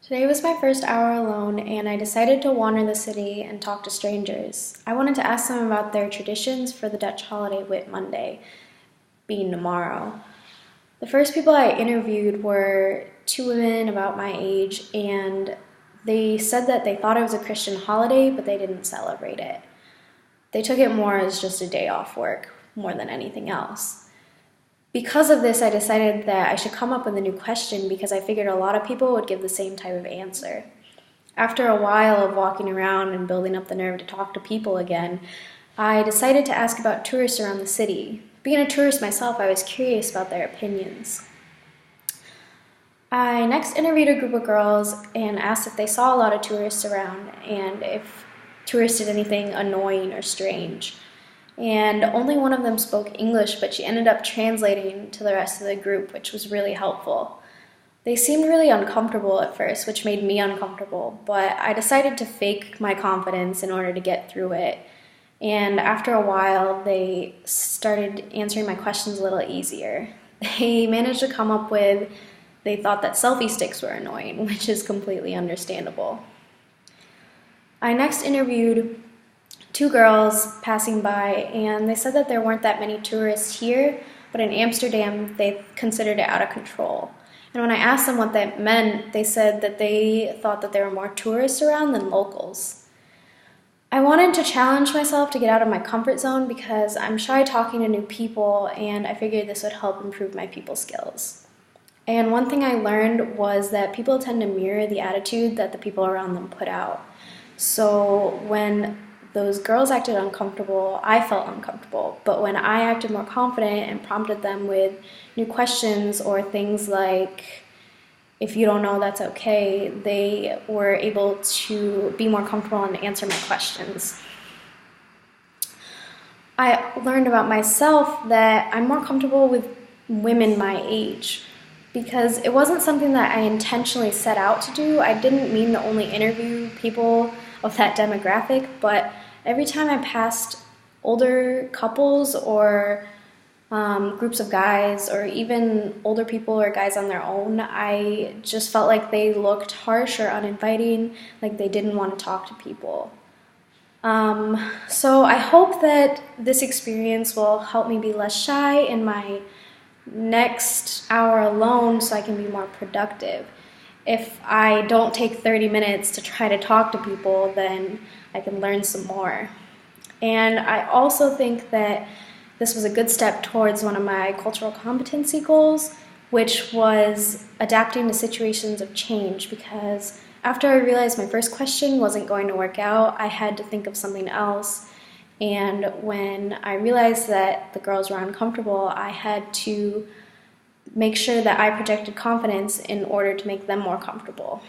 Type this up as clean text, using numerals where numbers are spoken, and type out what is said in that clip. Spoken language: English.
Today was my first hour alone, and I decided to wander the city and talk to strangers. I wanted to ask them about their traditions for the Dutch holiday Whit Monday, being tomorrow. The first people I interviewed were two women about my age, and they said that they thought it was a Christian holiday, but they didn't celebrate it. They took it more as just a day off work, more than anything else. Because of this, I decided that I should come up with a new question because I figured a lot of people would give the same type of answer. After a while of walking around and building up the nerve to talk to people again, I decided to ask about tourists around the city. Being a tourist myself, I was curious about their opinions. I next interviewed a group of girls and asked if they saw a lot of tourists around and if tourists did anything annoying or strange. And only one of them spoke English, but she ended up translating to the rest of the group, which was really helpful. They seemed really uncomfortable at first, which made me uncomfortable, but I decided to fake my confidence in order to get through it. And after a while, they started answering my questions a little easier. They managed to come up with, they thought that selfie sticks were annoying, which is completely understandable. I next interviewed two girls passing by, and they said that there weren't that many tourists here, but in Amsterdam they considered it out of control. And when I asked them what that meant, they said that they thought that there were more tourists around than locals. I wanted to challenge myself to get out of my comfort zone because I'm shy talking to new people, and I figured this would help improve my people skills. And one thing I learned was that people tend to mirror the attitude that the people around them put out. So when those girls acted uncomfortable, I felt uncomfortable. But when I acted more confident and prompted them with new questions or things like, if you don't know, that's okay, they were able to be more comfortable and answer my questions. I learned about myself that I'm more comfortable with women my age because it wasn't something that I intentionally set out to do. I didn't mean to only interview people of that demographic, but every time I passed older couples or groups of guys or even older people or guys on their own, I just felt like they looked harsh or uninviting, like they didn't want to talk to people. So I hope that this experience will help me be less shy in my next hour alone so I can be more productive. If I don't take 30 minutes to try to talk to people, then I can learn some more. And I also think that this was a good step towards one of my cultural competency goals, which was adapting to situations of change, because after I realized my first question wasn't going to work out, I had to think of something else. And when I realized that the girls were uncomfortable, I had to make sure that I projected confidence in order to make them more comfortable.